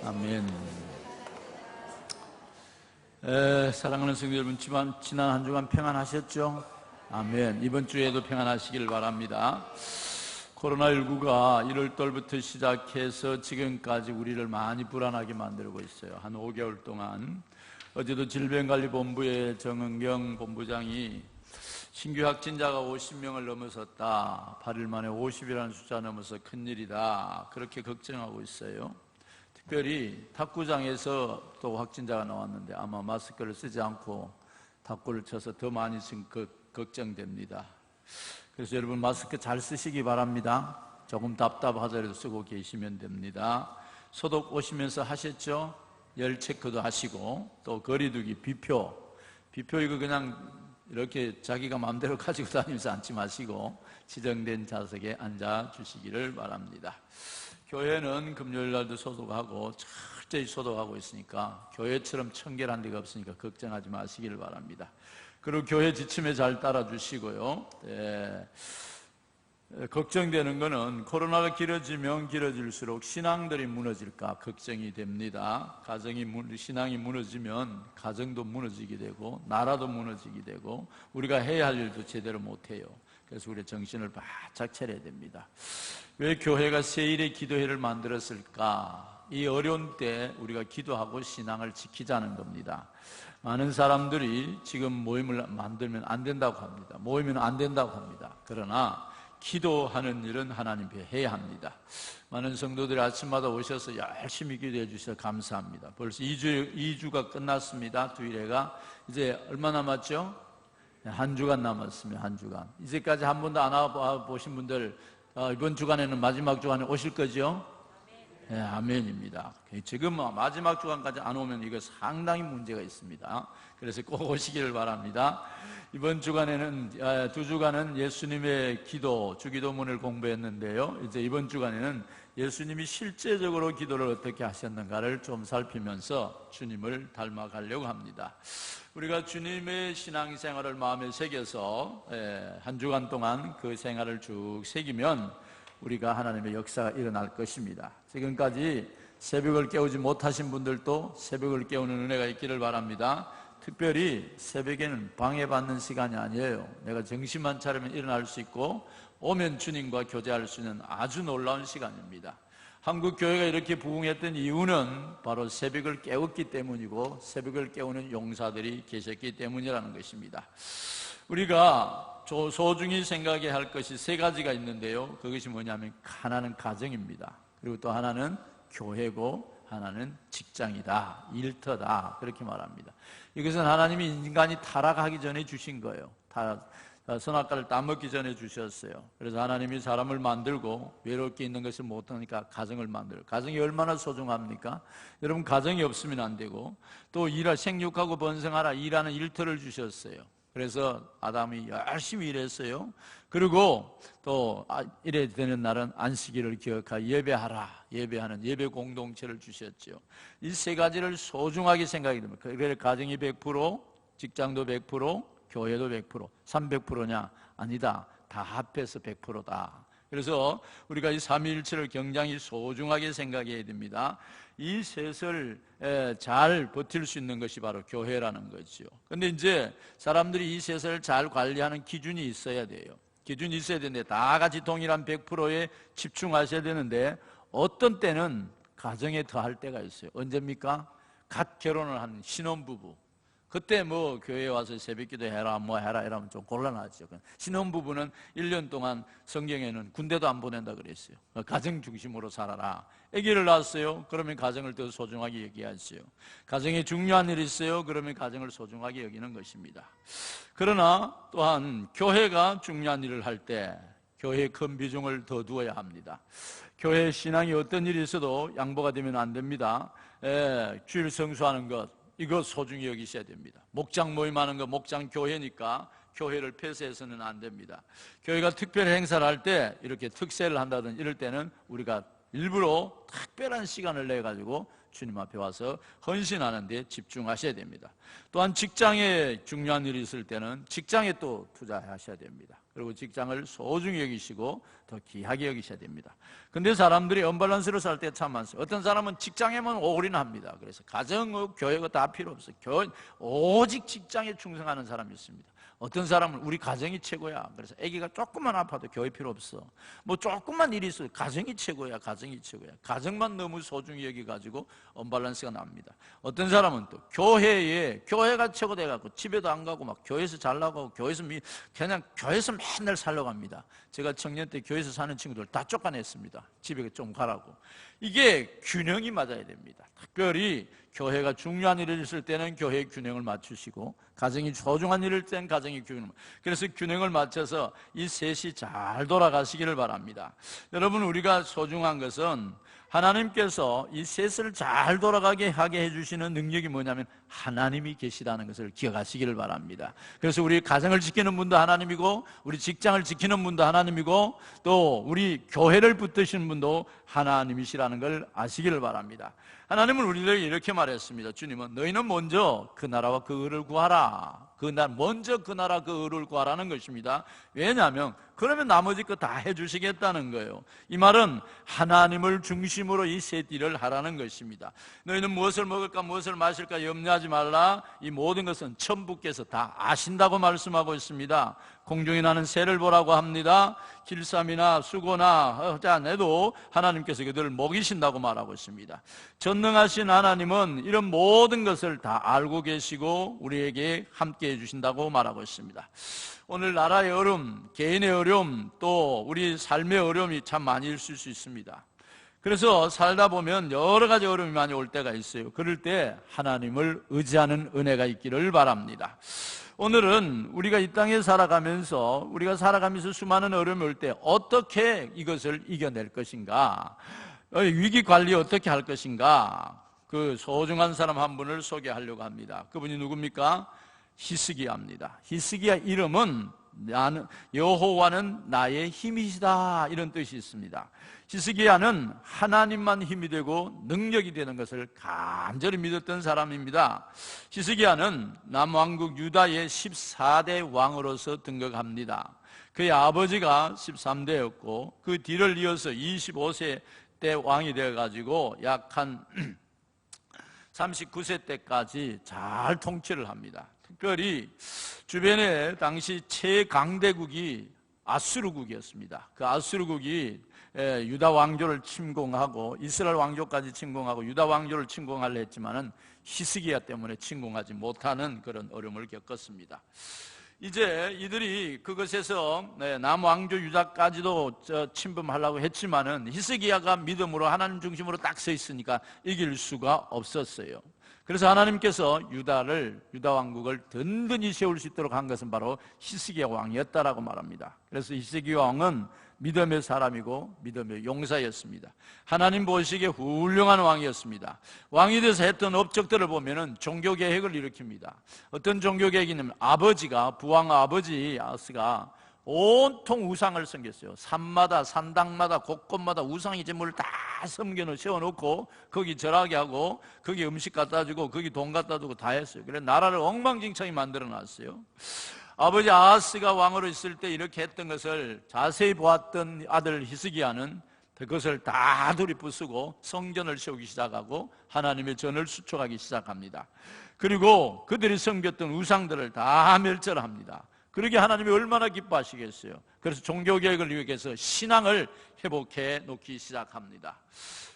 아멘. 사랑하는 성도 여러분, 지난 한 주간 평안하셨죠? 아멘. 이번 주에도 평안하시길 바랍니다. 코로나19가 1월달부터 시작해서 지금까지 우리를 많이 불안하게 만들고 있어요. 한 5개월 동안. 어제도 질병관리본부의 정은경 본부장이 신규 확진자가 50명을 넘어섰다. 8일 만에 50이라는 숫자 넘어서 큰일이다. 그렇게 걱정하고 있어요. 특별히 탁구장에서 또 확진자가 나왔는데 아마 마스크를 쓰지 않고 탁구를 쳐서 더 많이 걱정됩니다. 그래서 여러분 마스크 잘 쓰시기 바랍니다. 조금 답답하더라도 쓰고 계시면 됩니다. 소독 오시면서 하셨죠? 열 체크도 하시고, 또 거리두기, 비표 이거 그냥 이렇게 자기가 마음대로 가지고 다니면서 앉지 마시고 지정된 좌석에 앉아 주시기를 바랍니다. 교회는 금요일 날도 소독하고 철저히 소독하고 있으니까 교회처럼 청결한 데가 없으니까 걱정하지 마시기를 바랍니다. 그리고 교회 지침에 잘 따라 주시고요. 걱정되는 거는 코로나가 길어지면 길어질수록 신앙들이 무너질까 걱정이 됩니다. 신앙이 무너지면 가정도 무너지게 되고 나라도 무너지게 되고 우리가 해야 할 일도 제대로 못해요. 그래서 우리 정신을 바짝 차려야 됩니다. 왜 교회가 세일의 기도회를 만들었을까? 이 어려운 때 우리가 기도하고 신앙을 지키자는 겁니다. 많은 사람들이 지금 모임을 만들면 안 된다고 합니다. 모이면 안 된다고 합니다. 그러나 기도하는 일은 하나님께 해야 합니다. 많은 성도들이 아침마다 오셔서 열심히 기도해 주셔서 감사합니다. 벌써 2주가 끝났습니다. 주일회가 이제 얼마 남았죠? 한 주간 남았습니다. 한 주간. 이제까지 한 번도 안 와보신 분들 이번 주간에는 마지막 주간에 오실 거죠? 네, 아멘입니다. 지금 마지막 주간까지 안 오면 이거 상당히 문제가 있습니다. 그래서 꼭 오시기를 바랍니다. 이번 주간에는 두 주간은 예수님의 기도, 주기도문을 공부했는데요. 이제 이번 주간에는 예수님이 실제적으로 기도를 어떻게 하셨는가를 좀 살피면서 주님을 닮아가려고 합니다. 우리가 주님의 신앙생활을 마음에 새겨서 한 주간 동안 그 생활을 쭉 새기면 우리가 하나님의 역사가 일어날 것입니다. 지금까지 새벽을 깨우지 못하신 분들도 새벽을 깨우는 은혜가 있기를 바랍니다. 특별히 새벽에는 방해받는 시간이 아니에요. 내가 정신만 차리면 일어날 수 있고 오면 주님과 교제할 수 있는 아주 놀라운 시간입니다. 한국 교회가 이렇게 부흥했던 이유는 바로 새벽을 깨웠기 때문이고 새벽을 깨우는 용사들이 계셨기 때문이라는 것입니다. 우리가 소중히 생각해야 할 것이 세 가지가 있는데요. 그것이 뭐냐면 하나는 가정입니다. 그리고 또 하나는 교회고 하나는 직장이다, 일터다, 그렇게 말합니다. 이것은 하나님이 인간이 타락하기 전에 주신 거예요. 선악과를 따먹기 전에 주셨어요. 그래서 하나님이 사람을 만들고 외롭게 있는 것을 못하니까 가정을 만들어요. 가정이 얼마나 소중합니까? 여러분, 가정이 없으면 안 되고 또 생육하고 번성하라, 일하는 일터를 주셨어요. 그래서 아담이 열심히 일했어요. 그리고 또 이래 되는 날은 안식일을 기억하여 예배하는 예배 공동체를 주셨죠. 이 세 가지를 소중하게 생각이 됩니다. 그래서 가정이 100%, 직장도 100%, 교회도 100%, 300%냐? 아니다. 다 합해서 100%다. 그래서 우리가 이 삼위일체를 굉장히 소중하게 생각해야 됩니다. 이 셋을 잘 버틸 수 있는 것이 바로 교회라는 거죠. 그런데 이제 사람들이 이 셋을 잘 관리하는 기준이 있어야 돼요. 기준이 있어야 되는데 다 같이 동일한 100%에 집중하셔야 되는데 어떤 때는 가정에 더할 때가 있어요. 언제입니까? 갓 결혼을 한 신혼부부, 그때 뭐 교회에 와서 새벽기도 해라 뭐 해라 이러면 좀 곤란하죠. 신혼부부는 1년 동안 성경에는 군대도 안 보낸다 그랬어요. 가정 중심으로 살아라. 아기를 낳았어요. 그러면 가정을 더 소중하게 여기야죠. 가정에 중요한 일이 있어요. 그러면 가정을 소중하게 여기는 것입니다. 그러나 또한 교회가 중요한 일을 할 때 교회에 큰 비중을 더 두어야 합니다. 교회 신앙이 어떤 일이 있어도 양보가 되면 안 됩니다. 주일 성수하는 것, 이거 소중히 여기셔야 됩니다. 목장 모임하는 거 목장 교회니까 교회를 폐쇄해서는 안 됩니다. 교회가 특별 행사를 할 때 이렇게 특세를 한다든지 이럴 때는 우리가 일부러 특별한 시간을 내가지고 주님 앞에 와서 헌신하는 데 집중하셔야 됩니다. 또한 직장에 중요한 일이 있을 때는 직장에 또 투자하셔야 됩니다. 그리고 직장을 소중히 여기시고 더 귀하게 여기셔야 됩니다. 근데 사람들이 언밸런스로 살 때 참 많습니다. 어떤 사람은 직장에만 올인합니다. 그래서 가정, 교회가 다 필요 없어요. 오직 직장에 충성하는 사람이 있습니다. 어떤 사람은 우리 가정이 최고야. 그래서 아기가 조금만 아파도 교회 필요 없어. 뭐 조금만 일이 있어도 가정이 최고야. 가정이 최고야. 가정만 너무 소중히 여기가지고 언밸런스가 납니다. 어떤 사람은 또 교회가 최고 돼갖고 집에도 안 가고 막 교회에서 잘 나가고 교회에서 그냥 교회에서 맨날 살려고 합니다. 제가 청년 때 교회에서 사는 친구들 다 쫓아냈습니다. 집에 좀 가라고. 이게 균형이 맞아야 됩니다. 특별히 교회가 중요한 일을 있을 때는 교회의 균형을 맞추시고 가정이 소중한 일일 때는 가정의 균형을, 그래서 균형을 맞춰서 이 셋이 잘 돌아가시기를 바랍니다. 여러분, 우리가 소중한 것은 하나님께서 이 셋을 잘 돌아가게 하게 해주시는 능력이 뭐냐면 하나님이 계시다는 것을 기억하시기를 바랍니다. 그래서 우리 가정을 지키는 분도 하나님이고 우리 직장을 지키는 분도 하나님이고 또 우리 교회를 붙드시는 분도 하나님이시라는 걸 아시기를 바랍니다. 하나님은 우리들에게 이렇게 말했습니다. 주님은 너희는 먼저 그 나라와 그 의를 구하라. 먼저 그 나라 그 의를 구하라는 것입니다. 왜냐하면 그러면 나머지 거 다 해주시겠다는 거예요. 이 말은 하나님을 중심으로 이 셋 일을 하라는 것입니다. 너희는 무엇을 먹을까 무엇을 마실까 염려하지 말라. 이 모든 것은 천부께서 다 아신다고 말씀하고 있습니다. 공중에 나는 새를 보라고 합니다. 길쌈이나 수고나 허자내도 하나님께서 그들을 먹이신다고 말하고 있습니다. 전능하신 하나님은 이런 모든 것을 다 알고 계시고 우리에게 함께 해주신다고 말하고 있습니다. 오늘 나라의 어려움, 개인의 어려움, 또 우리 삶의 어려움이 참 많이 있을 수 있습니다. 그래서 살다 보면 여러 가지 어려움이 많이 올 때가 있어요. 그럴 때 하나님을 의지하는 은혜가 있기를 바랍니다. 오늘은 우리가 이 땅에 살아가면서 수많은 어려움이 올 때 어떻게 이것을 이겨낼 것인가, 위기 관리 어떻게 할 것인가, 그 소중한 사람 한 분을 소개하려고 합니다. 그분이 누굽니까? 히스기야입니다. 히스기야 이름은 여호와는 나의 힘이시다 이런 뜻이 있습니다. 히스기야는 하나님만 힘이 되고 능력이 되는 것을 간절히 믿었던 사람입니다. 히스기야는 남왕국 유다의 14대 왕으로서 등극합니다. 그의 아버지가 13대였고 그 뒤를 이어서 25세 때 왕이 되어가지고 약 한 39세 때까지 잘 통치를 합니다. 특별히 주변에 당시 최강대국이 아수르국이었습니다. 그 아수르국이 유다 왕조를 침공하고 이스라엘 왕조까지 침공하고 유다 왕조를 침공하려 했지만은 히스기야 때문에 침공하지 못하는 그런 어려움을 겪었습니다. 이제 이들이 그것에서 남왕조 유다까지도 침범하려고 했지만은 히스기야가 믿음으로 하나님 중심으로 딱 서 있으니까 이길 수가 없었어요. 그래서 하나님께서 유다 왕국을 든든히 세울 수 있도록 한 것은 바로 히스기야 왕이었다라고 말합니다. 그래서 히스기야 왕은 믿음의 사람이고 믿음의 용사였습니다. 하나님 보시기에 훌륭한 왕이었습니다. 왕이 돼서 했던 업적들을 보면은 종교개혁을 일으킵니다. 어떤 종교개혁이냐면 부왕 아버지 아스가 온통 우상을 섬겼어요. 산당마다 곳곳마다 우상의 제물을 다 세워놓고 거기 절하게 하고 거기 음식 갖다 주고 거기 돈 갖다 두고 다 했어요. 그래서 나라를 엉망진창이 만들어 놨어요. 아버지 아하스가 왕으로 있을 때 이렇게 했던 것을 자세히 보았던 아들 히스기야는 그것을 다 들이부수고 성전을 세우기 시작하고 하나님의 전을 수촉하기 시작합니다. 그리고 그들이 섬겼던 우상들을 다 멸절합니다. 그러게 하나님이 얼마나 기뻐하시겠어요. 그래서 종교개혁을 위해서 신앙을 회복해 놓기 시작합니다.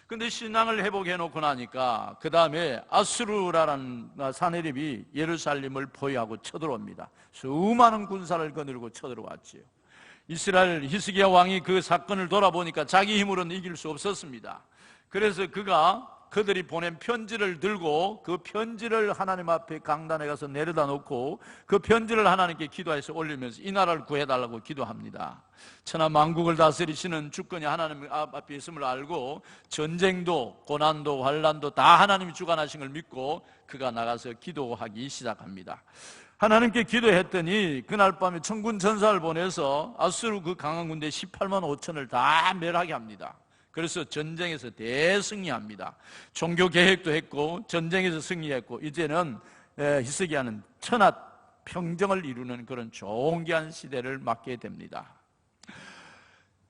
근데 신앙을 회복해 놓고 나니까 그 다음에 아수르라는 사내립이 예루살렘을 포위하고 쳐들어옵니다. 수많은 군사를 거느리고 쳐들어왔지요. 이스라엘 히스기야 왕이 그 사건을 돌아보니까 자기 힘으로는 이길 수 없었습니다. 그래서 그들이 보낸 편지를 들고 그 편지를 하나님 앞에 강단에 가서 내려다 놓고 그 편지를 하나님께 기도해서 올리면서 이 나라를 구해달라고 기도합니다. 천하 만국을 다스리시는 주권이 하나님 앞에 있음을 알고 전쟁도 고난도 환난도 다 하나님이 주관하신 걸 믿고 그가 나가서 기도하기 시작합니다. 하나님께 기도했더니 그날 밤에 천군 천사를 보내서 아수르 그 강한 군대 18만 5천을 다 멸하게 합니다. 그래서 전쟁에서 대승리합니다. 종교 개혁도 했고 전쟁에서 승리했고 이제는 히스기야는 천하 평정을 이루는 그런 존귀한 시대를 맞게 됩니다.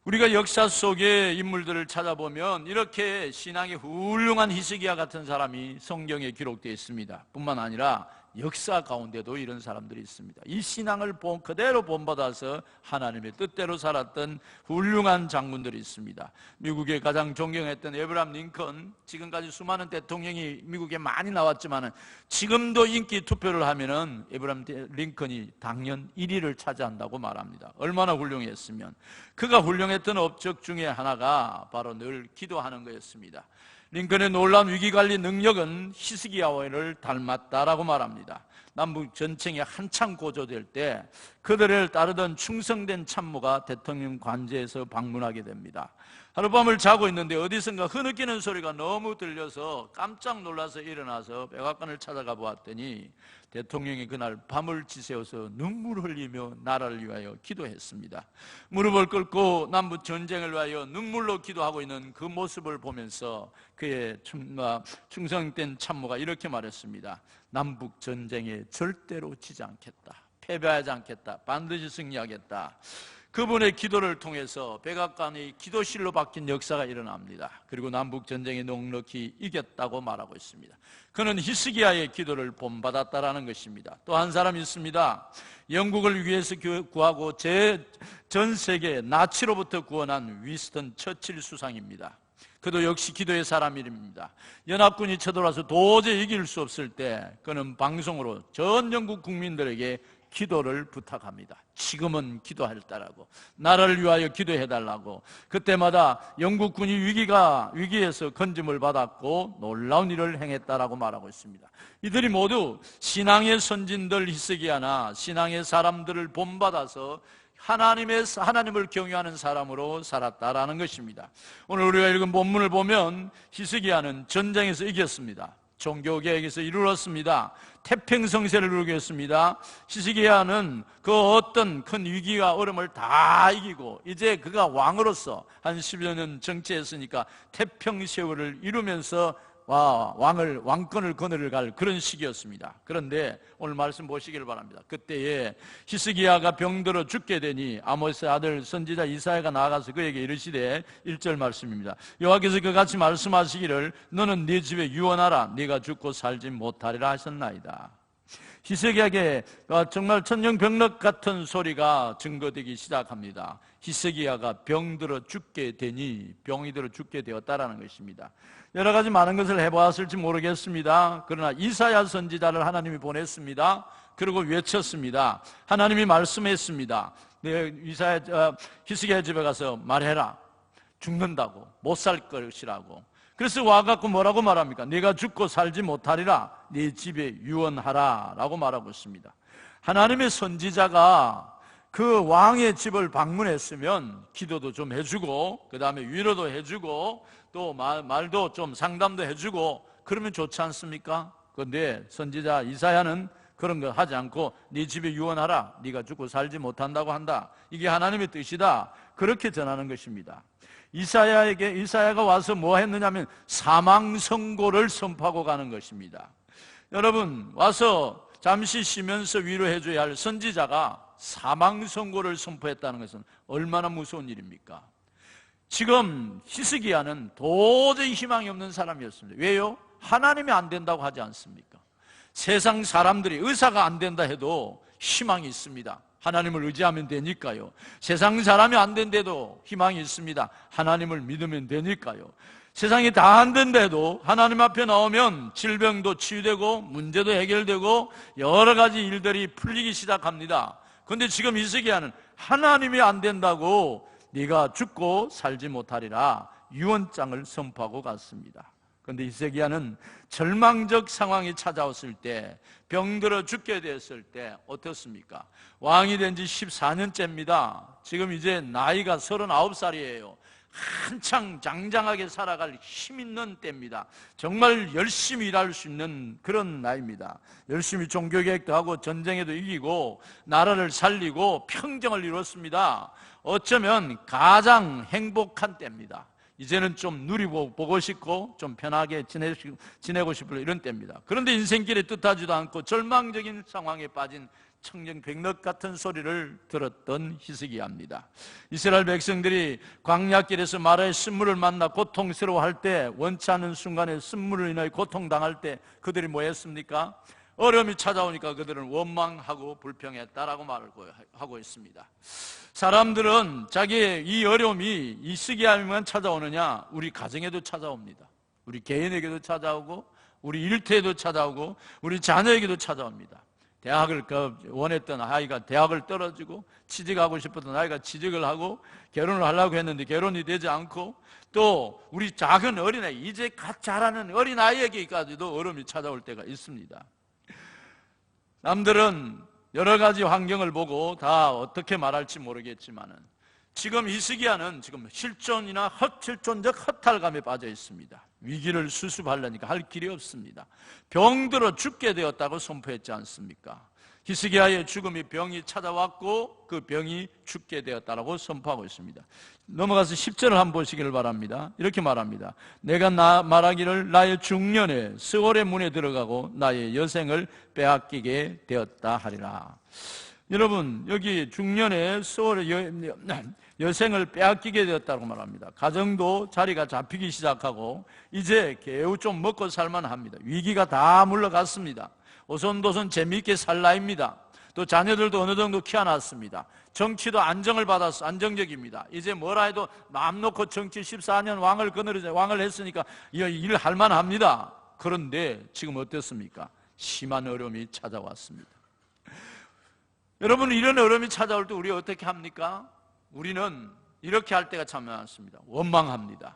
우리가 역사 속의 인물들을 찾아보면 이렇게 신앙이 훌륭한 히스기야 같은 사람이 성경에 기록되어 있습니다. 뿐만 아니라 역사 가운데도 이런 사람들이 있습니다. 이 신앙을 그대로 본받아서 하나님의 뜻대로 살았던 훌륭한 장군들이 있습니다. 미국에 가장 존경했던 에브라함 링컨, 지금까지 수많은 대통령이 미국에 많이 나왔지만 지금도 인기 투표를 하면은 에브라함 링컨이 당연 1위를 차지한다고 말합니다. 얼마나 훌륭했으면. 그가 훌륭했던 업적 중에 하나가 바로 늘 기도하는 거였습니다. 링컨의 놀라운 위기관리 능력은 히스기야를 닮았다라고 말합니다. 남북 전쟁이 한창 고조될 때 그들을 따르던 충성된 참모가 대통령 관저에서 방문하게 됩니다. 하룻밤을 자고 있는데 어디선가 흐느끼는 소리가 너무 들려서 깜짝 놀라서 일어나서 백악관을 찾아가 보았더니 대통령이 그날 밤을 지새워서 눈물 흘리며 나라를 위하여 기도했습니다. 무릎을 꿇고 남북 전쟁을 위하여 눈물로 기도하고 있는 그 모습을 보면서 그의 충성된 참모가 이렇게 말했습니다. 남북 전쟁에 절대로 지지 않겠다. 패배하지 않겠다. 반드시 승리하겠다. 그분의 기도를 통해서 백악관이 기도실로 바뀐 역사가 일어납니다. 그리고 남북전쟁에 넉넉히 이겼다고 말하고 있습니다. 그는 히스기야의 기도를 본받았다라는 것입니다. 또 한 사람이 있습니다. 영국을 위해서 구하고 전 세계 나치로부터 구원한 위스턴 처칠 수상입니다. 그도 역시 기도의 사람입니다. 연합군이 쳐들어와서 도저히 이길 수 없을 때 그는 방송으로 전 영국 국민들에게 기도를 부탁합니다. 지금은 기도해달라고, 나라를 위하여 기도해달라고. 그때마다 영국군이 위기에서 건짐을 받았고 놀라운 일을 행했다라고 말하고 있습니다. 이들이 모두 신앙의 선진들 히스기야나 신앙의 사람들을 본받아서 하나님을 경외하는 사람으로 살았다라는 것입니다. 오늘 우리가 읽은 본문을 보면 히스기야는 전쟁에서 이겼습니다. 종교개혁에서 이루었습니다. 태평성세를 이루겠습니다. 히스기야는 그 어떤 큰 위기와 어려움을 다 이기고 이제 그가 왕으로서 한 10여 년 정치했으니까 태평세월을 이루면서 왕권을 거느려갈 그런 시기였습니다. 그런데 오늘 말씀 보시기를 바랍니다. 그때에 히스기야가 병들어 죽게 되니 아모스의 아들 선지자 이사야가 나아가서 그에게 이르시되 1절 말씀입니다. 여호와께서 그같이 말씀하시기를 너는 네 집에 유언하라. 네가 죽고 살지 못하리라 하셨나이다. 히스기야에게 정말 천년병력 같은 소리가 증거되기 시작합니다. 히스기야가 병들어 죽게 되니 병이 들어 죽게 되었다라는 것입니다. 여러 가지 많은 것을 해보았을지 모르겠습니다. 그러나 이사야 선지자를 하나님이 보냈습니다. 그리고 외쳤습니다. 하나님이 말씀했습니다. 히스기야 집에 가서 말해라. 죽는다고, 못 살 것이라고. 그래서 와갖고 뭐라고 말합니까? 네가 죽고 살지 못하리라. 네 집에 유언하라 라고 말하고 있습니다. 하나님의 선지자가 그 왕의 집을 방문했으면 기도도 좀 해주고 그 다음에 위로도 해주고 또 말도 좀 상담도 해주고 그러면 좋지 않습니까? 그런데 선지자 이사야는 그런 거 하지 않고 네 집에 유언하라. 네가 죽고 살지 못한다고 한다. 이게 하나님의 뜻이다. 그렇게 전하는 것입니다. 이사야가 와서 뭐 했느냐면 사망 선고를 선포하고 가는 것입니다. 여러분, 와서 잠시 쉬면서 위로해줘야 할 선지자가 사망 선고를 선포했다는 것은 얼마나 무서운 일입니까? 지금 히스기야는 도저히 희망이 없는 사람이었습니다. 왜요? 하나님이 안 된다고 하지 않습니까? 세상 사람들이 의사가 안 된다 해도 희망이 있습니다. 하나님을 의지하면 되니까요. 세상 사람이 안 된데도 희망이 있습니다. 하나님을 믿으면 되니까요. 세상이 다 안 된데도 하나님 앞에 나오면 질병도 치유되고 문제도 해결되고 여러 가지 일들이 풀리기 시작합니다. 그런데 지금 히스기야는 하나님이 안 된다고 네가 죽고 살지 못하리라 유언장을 선포하고 갔습니다. 그런데 히스기야는 절망적 상황이 찾아왔을 때, 병들어 죽게 됐을 때 어떻습니까? 왕이 된 지 14년째입니다. 지금 이제 나이가 39살이에요. 한창 장장하게 살아갈 힘 있는 때입니다. 정말 열심히 일할 수 있는 그런 나이입니다. 열심히 종교개혁도 하고 전쟁에도 이기고 나라를 살리고 평정을 이뤘습니다. 어쩌면 가장 행복한 때입니다. 이제는 좀 누리고 보고 싶고 좀 편하게 지내고 싶을 이런 때입니다. 그런데 인생길에 뜻하지도 않고 절망적인 상황에 빠진 청정백력 같은 소리를 들었던 히스기야입니다. 이스라엘 백성들이 광야길에서 마라의 쓴물을 만나 고통스러워할 때, 원치 않는 순간에 쓴물을 인하여 고통당할 때 그들이 뭐 했습니까? 어려움이 찾아오니까 그들은 원망하고 불평했다라고 말을 하고 있습니다. 사람들은 자기의 이 어려움이 히스기야에만 찾아오느냐? 우리 가정에도 찾아옵니다. 우리 개인에게도 찾아오고 우리 일터에도 찾아오고 우리 자녀에게도 찾아옵니다. 대학을 원했던 아이가 대학을 떨어지고, 취직하고 싶었던 아이가 취직을 하고, 결혼을 하려고 했는데 결혼이 되지 않고, 또 우리 작은 어린아이, 이제 갓 자라는 어린아이에게까지도 어려움이 찾아올 때가 있습니다. 남들은 여러 가지 환경을 보고 다 어떻게 말할지 모르겠지만은 지금 히스기야는 지금 실존적 허탈감에 빠져 있습니다. 위기를 수습하려니까 할 길이 없습니다. 병들어 죽게 되었다고 선포했지 않습니까? 히스기야의 죽음이 병이 찾아왔고 그 병이 죽게 되었다고 선포하고 있습니다. 넘어가서 10절을 한번 보시기를 바랍니다. 이렇게 말합니다. 내가 말하기를 나의 중년에 스월의 문에 들어가고 나의 여생을 빼앗기게 되었다 하리라. 여러분, 여기 중년에 스월의 여생을 빼앗기게 되었다고 말합니다. 가정도 자리가 잡히기 시작하고 이제 겨우 좀 먹고 살만합니다. 위기가 다 물러갔습니다. 오손도손 재미있게 살 나이입니다. 또 자녀들도 어느 정도 키워놨습니다. 정치도 안정적입니다. 이제 뭐라 해도 마음 놓고 정치 14년 왕을 했으니까 일 할만합니다. 그런데 지금 어떻습니까? 심한 어려움이 찾아왔습니다. 여러분, 이런 어려움이 찾아올 때 우리 어떻게 합니까? 우리는 이렇게 할 때가 참 많습니다. 원망합니다.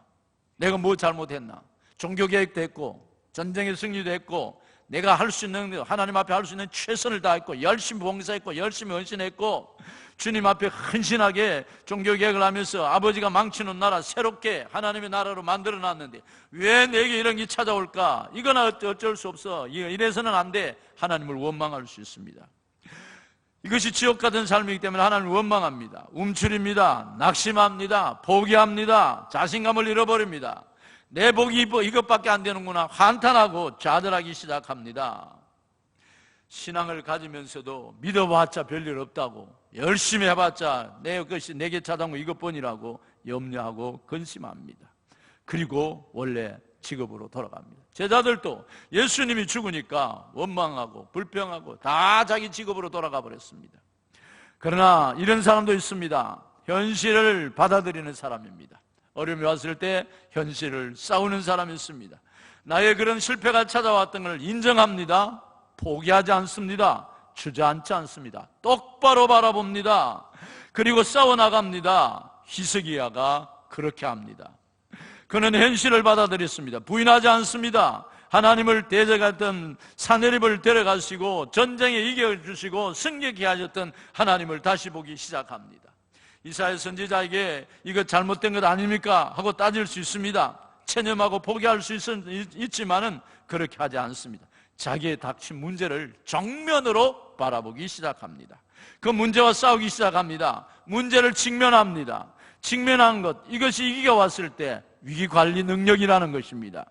내가 뭐 잘못했나? 종교개혁도 했고 전쟁의 승리도 했고 내가 할 수 있는, 하나님 앞에 할 수 있는 최선을 다했고 열심히 봉사했고 열심히 헌신했고 주님 앞에 헌신하게 종교개혁을 하면서 아버지가 망치는 나라 새롭게 하나님의 나라로 만들어놨는데 왜 내게 이런 게 찾아올까? 이건 어쩔 수 없어. 이래서는 안 돼. 하나님을 원망할 수 있습니다. 이것이 지옥 같은 삶이기 때문에 하나님을 원망합니다. 움츠립니다. 낙심합니다. 포기합니다. 자신감을 잃어버립니다. 내 복이 이것밖에 안 되는구나 한탄하고 좌절하기 시작합니다. 신앙을 가지면서도 믿어봤자 별일 없다고, 열심히 해봤자 내 것이 내게 찾아온 거 이것뿐이라고 염려하고 근심합니다. 그리고 원래 직업으로 돌아갑니다. 제자들도 예수님이 죽으니까 원망하고 불평하고 다 자기 직업으로 돌아가 버렸습니다. 그러나 이런 사람도 있습니다. 현실을 받아들이는 사람입니다. 어려움이 왔을 때 현실을 싸우는 사람이 있습니다. 나의 그런 실패가 찾아왔던 걸 인정합니다. 포기하지 않습니다. 주저앉지 않습니다. 똑바로 바라봅니다. 그리고 싸워나갑니다. 히스기야가 그렇게 합니다. 그는 현실을 받아들였습니다. 부인하지 않습니다. 하나님을 대적했던 사내립을 데려가시고 전쟁에 이겨주시고 승리케 하셨던 하나님을 다시 보기 시작합니다. 이사야 선지자에게 이거 잘못된 것 아닙니까? 하고 따질 수 있습니다. 체념하고 포기할 수 있지만은 그렇게 하지 않습니다. 자기의 닥친 문제를 정면으로 바라보기 시작합니다. 그 문제와 싸우기 시작합니다. 문제를 직면합니다. 직면한 것, 이것이 위기가 왔을 때 위기관리 능력이라는 것입니다.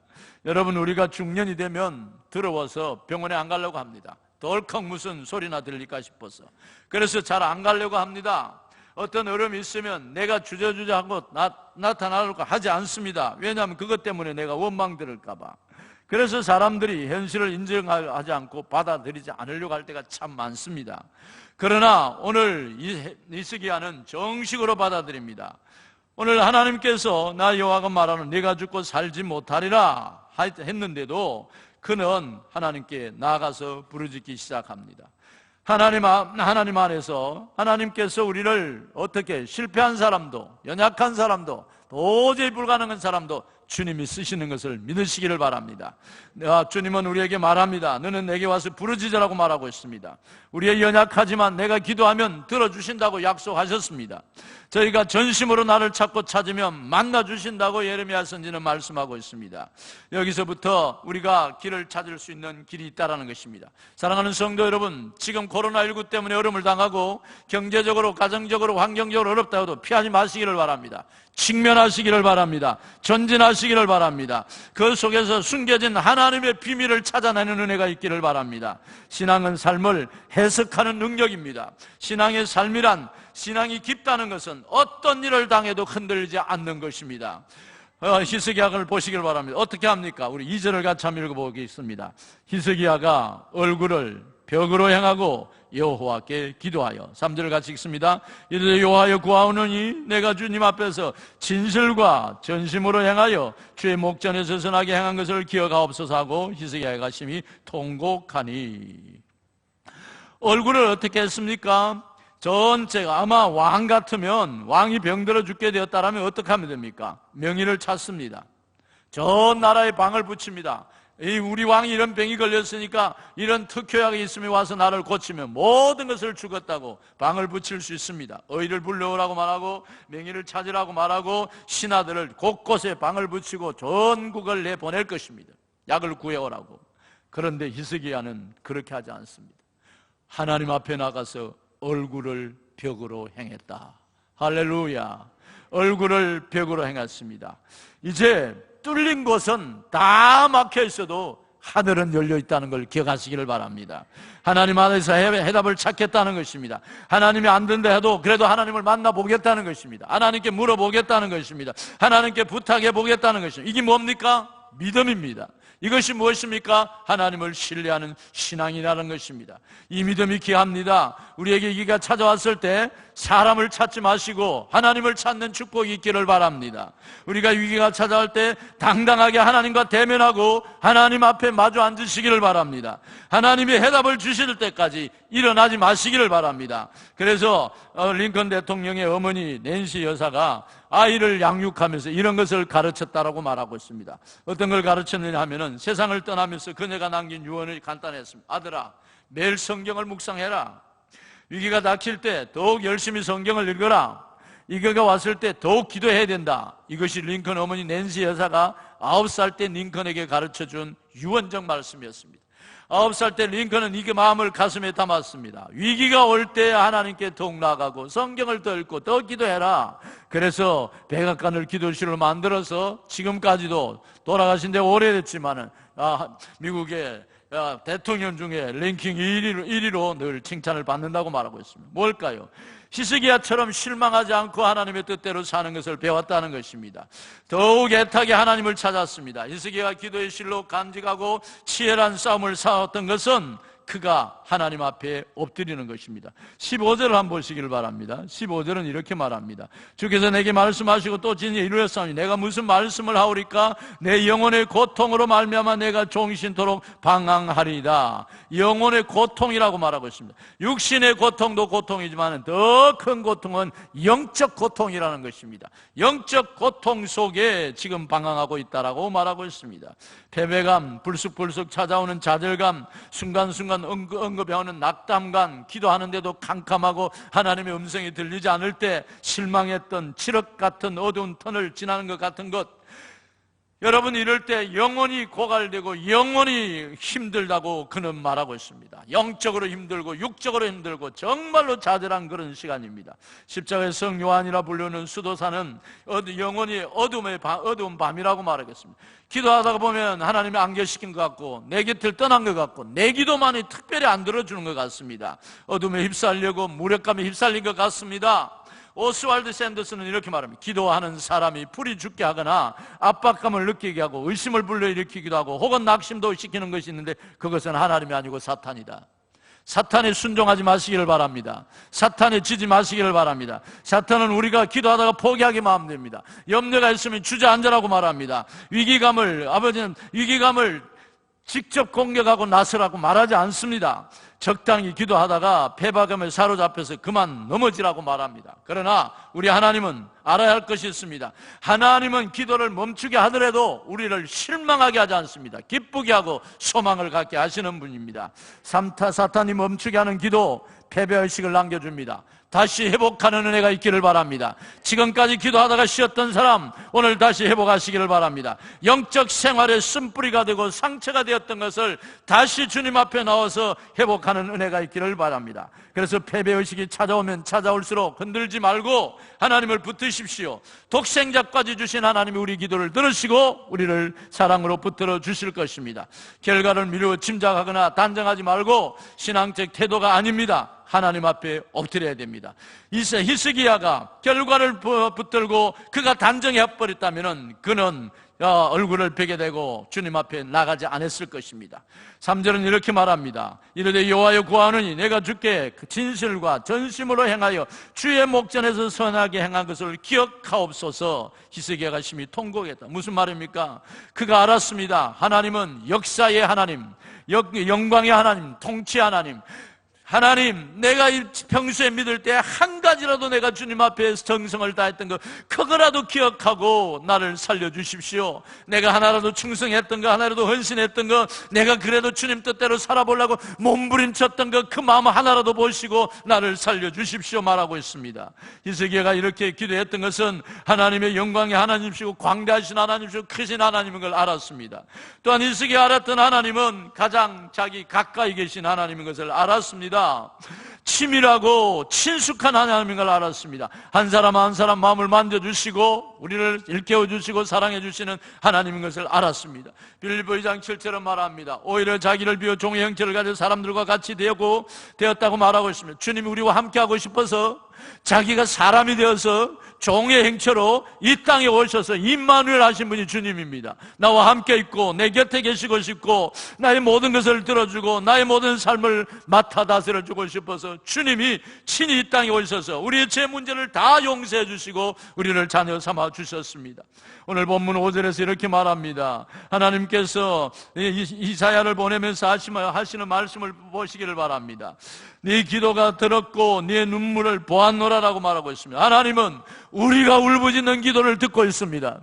여러분, 우리가 중년이 되면 더러워서 병원에 안 가려고 합니다. 덜컥 무슨 소리나 들릴까 싶어서. 그래서 잘 안 가려고 합니다. 어떤 어려움이 있으면 내가 주저주저하고 나타나려고 하지 않습니다. 왜냐하면 그것 때문에 내가 원망 들을까 봐. 그래서 사람들이 현실을 인정하지 않고 받아들이지 않으려고 할 때가 참 많습니다. 그러나 오늘 히스기야는 정식으로 받아들입니다. 오늘 하나님께서 나 여호와가 말하는 네가 죽고 살지 못하리라 했는데도 그는 하나님께 나아가서 부르짖기 시작합니다. 하나님 안에서 하나님께서 우리를 어떻게 실패한 사람도, 연약한 사람도, 도저히 불가능한 사람도 주님이 쓰시는 것을 믿으시기를 바랍니다. 주님은 우리에게 말합니다. 너는 내게 와서 부르짖으라고 말하고 있습니다. 우리의 연약하지만 내가 기도하면 들어주신다고 약속하셨습니다. 저희가 전심으로 나를 찾고 찾으면 만나주신다고 예레미야 선지는 말씀하고 있습니다. 여기서부터 우리가 길을 찾을 수 있는 길이 있다는 것입니다. 사랑하는 성도 여러분, 지금 코로나19 때문에 어려움을 당하고 경제적으로, 가정적으로, 환경적으로 어렵다 해도 피하지 마시기를 바랍니다. 직면하시기를 바랍니다. 전진하시기를 바랍니다. 그 속에서 숨겨진 하나님의 비밀을 찾아내는 은혜가 있기를 바랍니다. 신앙은 삶을 해석하는 능력입니다. 신앙의 삶이란, 신앙이 깊다는 것은 어떤 일을 당해도 흔들리지 않는 것입니다. 히스기야를 보시길 바랍니다. 어떻게 합니까? 우리 2절을 같이 한번 읽어보겠습니다. 히스기야가 얼굴을 벽으로 향하고 여호와께 기도하여, 3절을 같이 읽습니다. 이르되 여호와여 구하오노니 내가 주님 앞에서 진실과 전심으로 행하여 주의 목전에 서선하게 행한 것을 기억하옵소서 하고 히스기야가 심히 통곡하니. 얼굴을 어떻게 했습니까? 전체가, 아마 왕 같으면, 왕이 병들어 죽게 되었다라면 어떻게 하면 됩니까? 명의를 찾습니다. 전 나라에 방을 붙입니다. 우리 왕이 이런 병이 걸렸으니까 이런 특효약이 있으면 와서 나를 고치면 모든 것을 주겠다고 방을 붙일 수 있습니다. 의를 불러오라고 말하고 명의를 찾으라고 말하고 신하들을 곳곳에 방을 붙이고 전국을 내보낼 것입니다. 약을 구해오라고. 그런데 히스기야는 그렇게 하지 않습니다. 하나님 앞에 나가서 얼굴을 벽으로 행했다. 할렐루야. 얼굴을 벽으로 행했습니다. 이제 뚫린 곳은 다 막혀 있어도 하늘은 열려 있다는 걸 기억하시기를 바랍니다. 하나님 안에서 해답을 찾겠다는 것입니다. 하나님이 안 된다 해도 그래도 하나님을 만나보겠다는 것입니다. 하나님께 물어보겠다는 것입니다. 하나님께 부탁해 보겠다는 것입니다. 이게 뭡니까? 믿음입니다. 이것이 무엇입니까? 하나님을 신뢰하는 신앙이라는 것입니다. 이 믿음이 귀합니다. 우리에게 위기가 찾아왔을 때 사람을 찾지 마시고 하나님을 찾는 축복이 있기를 바랍니다. 우리가 위기가 찾아올 때 당당하게 하나님과 대면하고 하나님 앞에 마주 앉으시기를 바랍니다. 하나님이 해답을 주실 때까지 일어나지 마시기를 바랍니다. 그래서 링컨 대통령의 어머니 낸시 여사가 아이를 양육하면서 이런 것을 가르쳤다라고 말하고 있습니다. 어떤 걸 가르쳤느냐 하면은 세상을 떠나면서 그녀가 남긴 유언이 간단했습니다. 아들아, 매일 성경을 묵상해라. 위기가 닥칠 때 더욱 열심히 성경을 읽어라. 위기가 왔을 때 더욱 기도해야 된다. 이것이 링컨 어머니 낸시 여사가 9살 때 링컨에게 가르쳐준 유언적 말씀이었습니다. 9살 때 링컨은 이 마음을 가슴에 담았습니다. 위기가 올 때 하나님께 더욱 나아가고 성경을 더 읽고 더 기도해라. 그래서 백악관을 기도실로 만들어서 지금까지도 돌아가신 지 오래됐지만은 미국의 대통령 중에 랭킹 1위로 늘 칭찬을 받는다고 말하고 있습니다. 뭘까요? 히스기야처럼 실망하지 않고 하나님의 뜻대로 사는 것을 배웠다는 것입니다. 더욱 애타게 하나님을 찾았습니다. 히스기야가 기도의 실로 간직하고 치열한 싸움을 싸웠던 것은 그가 하나님 앞에 엎드리는 것입니다. 15절을 한번 보시기를 바랍니다. 15절은 이렇게 말합니다. 주께서 내게 말씀하시고 또 진이 이루었사오니 내가 무슨 말씀을 하오리까? 내 영혼의 고통으로 말미암아 내가 종신토록 방황하리이다. 영혼의 고통이라고 말하고 있습니다. 육신의 고통도 고통이지만 더 큰 고통은 영적 고통이라는 것입니다. 영적 고통 속에 지금 방황하고 있다라고 말하고 있습니다. 패배감, 불쑥불쑥 찾아오는 좌절감, 순간순간 언급해오는 낙담감, 기도하는데도 캄캄하고 하나님의 음성이 들리지 않을 때 실망했던 칠흑 같은 어두운 터널 지나는 것 같은 것, 여러분 이럴 때 영혼이 고갈되고 영혼이 힘들다고 그는 말하고 있습니다. 영적으로 힘들고 육적으로 힘들고 정말로 좌절한 그런 시간입니다. 십자가의 성 요한이라 불리는 수도사는 영혼이 어두운 밤이라고 말하겠습니다. 기도하다가 보면 하나님이 안결시킨 것 같고 내 곁을 떠난 것 같고 내 기도만이 특별히 안 들어주는 것 같습니다. 어둠에 휩싸려고 무력감에 휩쓸린 것 같습니다. 오스왈드 샌더스는 이렇게 말합니다. 기도하는 사람이 풀이 죽게 하거나 압박감을 느끼게 하고 의심을 불러일으키기도 하고 혹은 낙심도 시키는 것이 있는데 그것은 하나님이 아니고 사탄이다. 사탄에 순종하지 마시기를 바랍니다. 사탄에 지지 마시기를 바랍니다. 사탄은 우리가 기도하다가 포기하기만 하면 됩니다. 염려가 있으면 주저앉으라고 말합니다. 아버지는 위기감을 직접 공격하고 나서라고 말하지 않습니다. 적당히 기도하다가 패박음에 사로잡혀서 그만 넘어지라고 말합니다. 그러나 우리 하나님은 알아야 할 것이 있습니다. 하나님은 기도를 멈추게 하더라도 우리를 실망하게 하지 않습니다. 기쁘게 하고 소망을 갖게 하시는 분입니다. 사탄이 멈추게 하는 기도, 패배의식을 남겨줍니다. 다시 회복하는 은혜가 있기를 바랍니다. 지금까지 기도하다가 쉬었던 사람, 오늘 다시 회복하시기를 바랍니다. 영적 생활의 쓴뿌리가 되고 상처가 되었던 것을 다시 주님 앞에 나와서 회복하는 은혜가 있기를 바랍니다. 그래서 패배의식이 찾아오면 찾아올수록 흔들지 말고 하나님을 붙드십시오. 독생자까지 주신 하나님이 우리 기도를 들으시고 우리를 사랑으로 붙들어 주실 것입니다. 결과를 미루어 짐작하거나 단정하지 말고 신앙적 태도가 아닙니다. 하나님 앞에 엎드려야 됩니다. 히스기야가 결과를 붙들고 그가 단정해버렸다면 그는 얼굴을 베게 되고 주님 앞에 나가지 않았을 것입니다. 3절은 이렇게 말합니다. 이르되 여호와여 구하노니 내가 주께 진실과 전심으로 행하여 주의 목전에서 선하게 행한 것을 기억하옵소서. 히스기야가 심히 통곡했다. 무슨 말입니까? 그가 알았습니다. 하나님은 역사의 하나님, 영광의 하나님, 통치의 하나님, 하나님, 내가 평소에 믿을 때 한 가지라도 내가 주님 앞에 정성을 다했던 것 그거라도 기억하고 나를 살려주십시오. 내가 하나라도 충성했던 거, 하나라도 헌신했던 거, 내가 그래도 주님 뜻대로 살아보려고 몸부림쳤던 거 그 마음 하나라도 보시고 나를 살려주십시오 말하고 있습니다. 히스기야가 이렇게 기도했던 것은 하나님의 영광의 하나님이시고 광대하신 하나님이시고 크신 하나님인 걸 알았습니다. 또한 히스기야가 알았던 하나님은 가장 자기 가까이 계신 하나님인 것을 알았습니다. 치밀하고 친숙한 하나님인 걸 알았습니다. 한 사람 한 사람 마음을 만져주시고 우리를 일깨워 주시고 사랑해 주시는 하나님인 것을 알았습니다. 빌립보 2장 7절은 말합니다. 오히려 자기를 비워 종의 형체를 가진 사람들과 같이 되었다고 말하고 있습니다. 주님이 우리와 함께하고 싶어서 자기가 사람이 되어서 종의 행체로 이 땅에 오셔서 임마누엘 하신 분이 주님입니다. 나와 함께 있고 내 곁에 계시고 싶고 나의 모든 것을 들어주고 나의 모든 삶을 맡아 다스려주고 싶어서 주님이 친히 이 땅에 오셔서 우리의 죄 문제를 다 용서해 주시고 우리를 자녀 삼아 주셨습니다. 오늘 본문 5절에서 이렇게 말합니다. 하나님께서 이사야를 보내면서 하시는 말씀을 보시기를 바랍니다. 네 기도가 들었고 네 눈물을 보았노라라고 말하고 있습니다. 하나님은 우리가 울부짖는 기도를 듣고 있습니다.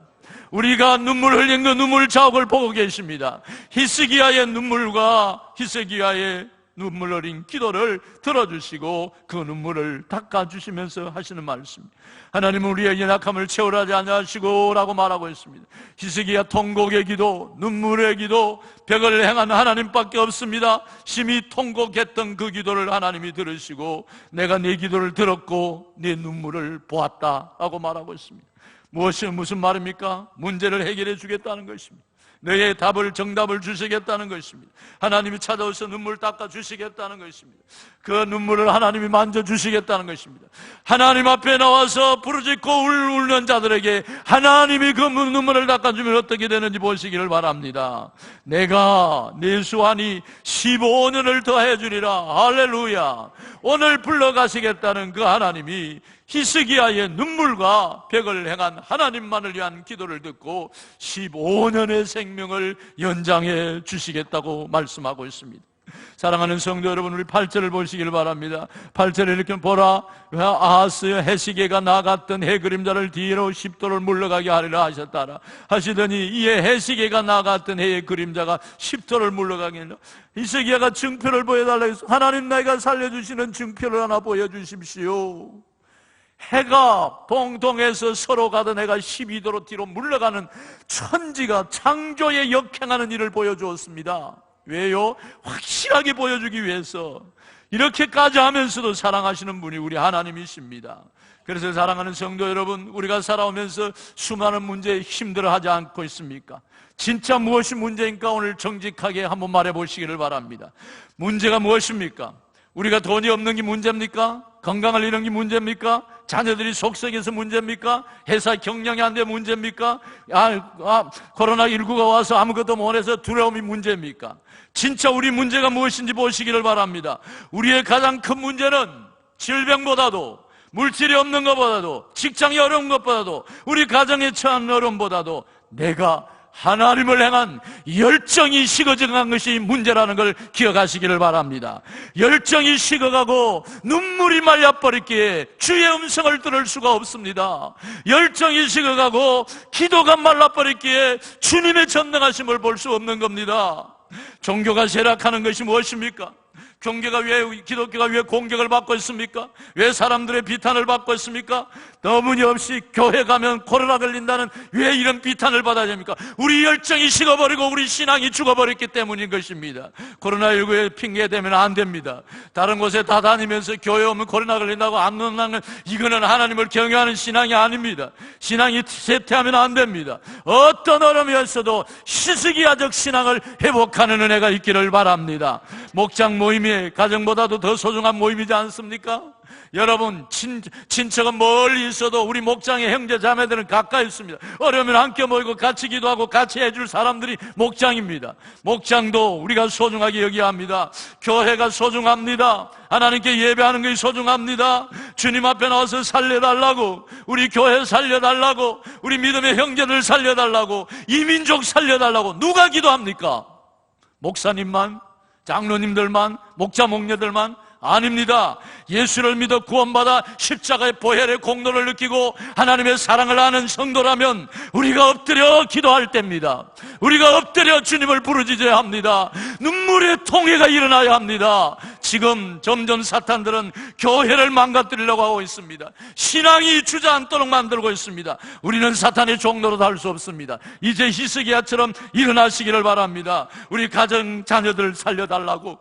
우리가 눈물 흘린 그 눈물 자국을 보고 계십니다. 히스기야의 눈물과 히스기야의 눈물 어린 기도를 들어주시고 그 눈물을 닦아주시면서 하시는 말씀입니다. 하나님은 우리의 연약함을 채우라 하지 아니하시고 라고 말하고 있습니다. 히스기야 통곡의 기도, 눈물의 기도, 벽을 행한 하나님밖에 없습니다. 심히 통곡했던 그 기도를 하나님이 들으시고 내가 네 기도를 들었고 네 눈물을 보았다 라고 말하고 있습니다. 무슨 말입니까? 문제를 해결해 주겠다는 것입니다. 너의 정답을 주시겠다는 것입니다. 하나님이 찾아오셔서 눈물 닦아 주시겠다는 것입니다. 그 눈물을 하나님이 만져주시겠다는 것입니다. 하나님 앞에 나와서 부르짖고 울는 자들에게 하나님이 그 눈물을 닦아주면 어떻게 되는지 보시기를 바랍니다. 내가 네 수완이 15년을 더해 주리라. 할렐루야. 오늘 불러가시겠다는 그 하나님이 히스기야의 눈물과 벽을 행한 하나님만을 위한 기도를 듣고 15년의 생명을 연장해 주시겠다고 말씀하고 있습니다. 사랑하는 성도 여러분, 우리 8절을 보시길 바랍니다. 8절에 이렇게 보라, 아하스의 해시계가 나갔던 해 그림자를 뒤로 10도를 물러가게 하리라 하셨다라 하시더니 이에 해시계가 나갔던 해의 그림자가 10도를 물러가게 하리라. 히스기야가 증표를 보여달라 해서 하나님 내가 살려주시는 증표를 하나 보여주십시오. 해가 동동해서 서로 가던 해가 12도로 뒤로 물러가는 천지가 창조에 역행하는 일을 보여주었습니다. 왜요? 확실하게 보여주기 위해서. 이렇게까지 하면서도 사랑하시는 분이 우리 하나님이십니다. 그래서 사랑하는 성도 여러분, 우리가 살아오면서 수많은 문제에 힘들어하지 않고 있습니까? 진짜 무엇이 문제인가 오늘 정직하게 한번 말해보시기를 바랍니다. 문제가 무엇입니까? 우리가 돈이 없는 게 문제입니까? 건강을 잃은 게 문제입니까? 자녀들이 속썩여서 문제입니까? 회사 경영이 안 돼 문제입니까? 코로나19가 와서 아무것도 못해서 두려움이 문제입니까? 진짜 우리 문제가 무엇인지 보시기를 바랍니다. 우리의 가장 큰 문제는 질병보다도, 물질이 없는 것보다도, 직장이 어려운 것보다도, 우리 가정에 처한 어려움보다도 내가 하나님을 향한 열정이 식어져간 것이 문제라는 걸 기억하시기를 바랍니다. 열정이 식어가고 눈물이 말라버렸기에 주의 음성을 들을 수가 없습니다. 열정이 식어가고 기도가 말라버렸기에 주님의 전능하심을 볼 수 없는 겁니다. 종교가 쇠락하는 것이 무엇입니까? 기독교가 왜 공격을 받고 있습니까? 왜 사람들의 비탄을 받고 있습니까? 터무니없이 교회 가면 코로나 걸린다는 왜 이런 비탄을 받아야 됩니까? 우리 열정이 식어버리고 우리 신앙이 죽어버렸기 때문인 것입니다. 코로나19에 핑계대면 안 됩니다. 다른 곳에 다 다니면서 교회 오면 코로나 걸린다고 안 논하는 이거는 하나님을 경외하는 신앙이 아닙니다. 신앙이 쇠퇴하면 안 됩니다. 어떤 어려움이었어도 시스기야적 신앙을 회복하는 은혜가 있기를 바랍니다. 목장 모임이 가정보다도 더 소중한 모임이지 않습니까? 여러분, 친척은 멀리 있어도 우리 목장의 형제 자매들은 가까이 있습니다. 어려우면 함께 모이고 같이 기도하고 같이 해줄 사람들이 목장입니다. 목장도 우리가 소중하게 여겨야 합니다. 교회가 소중합니다. 하나님께 예배하는 것이 소중합니다. 주님 앞에 나와서 살려달라고, 우리 교회 살려달라고, 우리 믿음의 형제들 살려달라고, 이 민족 살려달라고 누가 기도합니까? 목사님만? 장로님들만? 목자 목녀들만? 아닙니다. 예수를 믿어 구원받아 십자가의 보혈의 공로를 느끼고 하나님의 사랑을 아는 성도라면 우리가 엎드려 기도할 때입니다. 우리가 엎드려 주님을 부르짖어야 합니다. 눈물의 통회가 일어나야 합니다. 지금 점점 사탄들은 교회를 망가뜨리려고 하고 있습니다. 신앙이 주저앉도록 만들고 있습니다. 우리는 사탄의 종로로 달 수 없습니다. 이제 히스기야처럼 일어나시기를 바랍니다. 우리 가정 자녀들 살려달라고,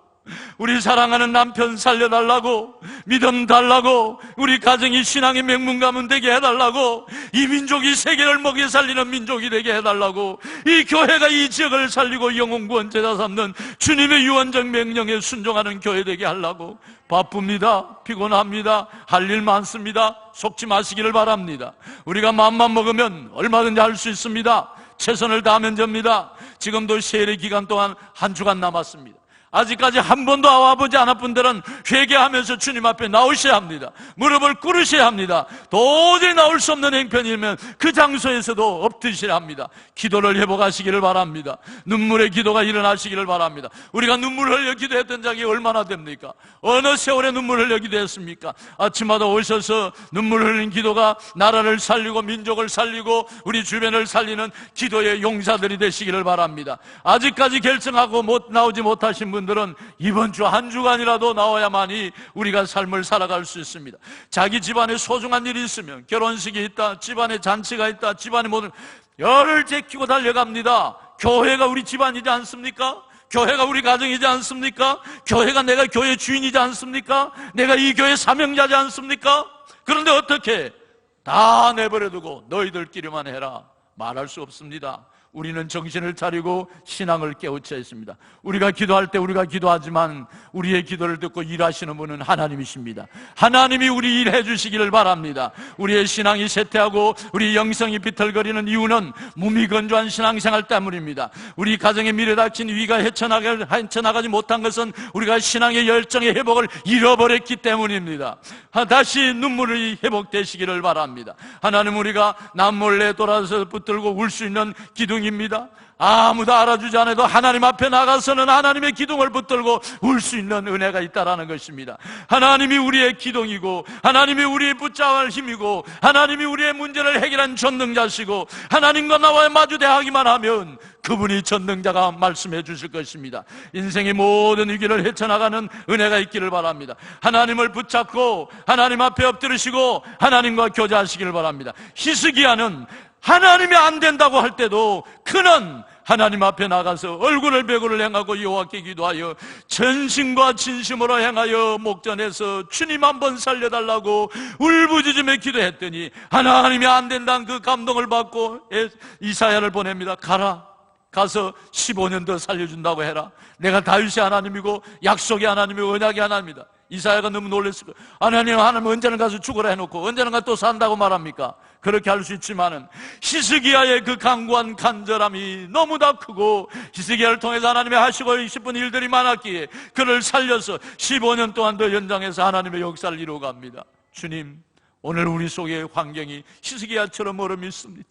우리 사랑하는 남편 살려달라고, 믿음 달라고, 우리 가정이 신앙의 맹문가문 되게 해달라고, 이 민족이 세계를 먹여 살리는 민족이 되게 해달라고, 이 교회가 이 지역을 살리고 영혼구원 제자 삼는 주님의 유언적 명령에 순종하는 교회 되게 하려고. 바쁩니다. 피곤합니다. 할 일 많습니다. 속지 마시기를 바랍니다. 우리가 마음만 먹으면 얼마든지 할 수 있습니다. 최선을 다하면 됩니다. 지금도 세례 기간 동안 한 주간 남았습니다. 아직까지 한 번도 와보지 않은 분들은 회개하면서 주님 앞에 나오셔야 합니다. 무릎을 꿇으셔야 합니다. 도저히 나올 수 없는 행편이면 그 장소에서도 엎드시라 합니다. 기도를 회복하시기를 바랍니다. 눈물의 기도가 일어나시기를 바랍니다. 우리가 눈물 흘려 기도했던 적이 얼마나 됩니까? 어느 세월에 눈물 흘려 기도했습니까? 아침마다 오셔서 눈물 흘린 기도가 나라를 살리고 민족을 살리고 우리 주변을 살리는 기도의 용사들이 되시기를 바랍니다. 아직까지 결정하고 나오지 못하신 분들은 이번 주 한 주간이라도 나와야만이 우리가 삶을 살아갈 수 있습니다. 자기 집안에 소중한 일이 있으면, 결혼식이 있다, 집안에 잔치가 있다, 집안에 모든 열을 제키고 달려갑니다. 교회가 우리 집안이지 않습니까? 교회가 우리 가정이지 않습니까? 교회가 내가 교회 주인이지 않습니까? 내가 이 교회 사명자지 않습니까? 그런데 어떻게 다 내버려두고 너희들끼리만 해라 말할 수 없습니다. 우리는 정신을 차리고 신앙을 깨우쳐야 했습니다. 우리가 기도할 때 우리가 기도하지만 우리의 기도를 듣고 일하시는 분은 하나님이십니다. 하나님이 우리 일해 주시기를 바랍니다. 우리의 신앙이 쇠퇴하고 우리 영성이 비틀거리는 이유는 무미건조한 신앙생활 때문입니다. 우리 가정에 미래 닥친 위기가 헤쳐나가지 못한 것은 우리가 신앙의 열정의 회복을 잃어버렸기 때문입니다. 다시 눈물이 회복되시기를 바랍니다. 하나님, 우리가 남몰래 돌아서 붙들고 울 수 있는 기둥입니다. 아무도 알아주지 않아도 하나님 앞에 나가서는 하나님의 기둥을 붙들고 울 수 있는 은혜가 있다라는 것입니다. 하나님이 우리의 기둥이고, 하나님이 우리의 붙잡을 힘이고, 하나님이 우리의 문제를 해결한 전능자시고, 하나님과 나와 마주대하기만 하면 그분이 전능자가 말씀해 주실 것입니다. 인생의 모든 위기를 헤쳐나가는 은혜가 있기를 바랍니다. 하나님을 붙잡고 하나님 앞에 엎드리시고 하나님과 교제하시기를 바랍니다. 히스기야는 하나님이 안 된다고 할 때도 그는 하나님 앞에 나가서 얼굴을 벽으로 향하고 여호와께 기도하여 전심과 진심으로 행하여 목전에서 주님 한번 살려달라고 울부짖으며 기도했더니 하나님이 안 된다는 그 감동을 받고 이사야를 보냅니다. 가서 15년 더 살려준다고 해라. 내가 다윗의 하나님이고 약속의 하나님이고 언약의 하나님이다. 이사야가 너무 놀랐을 거예요. 하나님 언제는 가서 죽으라 해놓고 언제는 또 산다고 말합니까? 그렇게 할 수 있지만은 히스기야의 그 강구한 간절함이 너무나 크고, 히스기야를 통해서 하나님이 하시고 싶은 일들이 많았기에 그를 살려서 15년 동안 더 연장해서 하나님의 역사를 이루어갑니다. 주님, 오늘 우리 속의 환경이 히스기야처럼 얼음이 있습니다.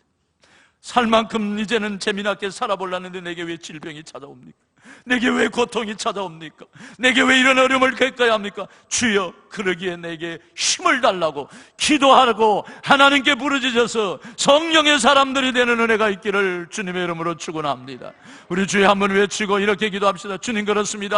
살 만큼 이제는 재미나게 살아보려는데 내게 왜 질병이 찾아옵니까? 내게 왜 고통이 찾아옵니까? 내게 왜 이런 어려움을 겪어야 합니까? 주여, 그러기에 내게 힘을 달라고 기도하고 하나님께 부르짖어서 성령의 사람들이 되는 은혜가 있기를 주님의 이름으로 축원합니다. 우리 주여 한번 외치고 이렇게 기도합시다. 주님, 그렇습니다.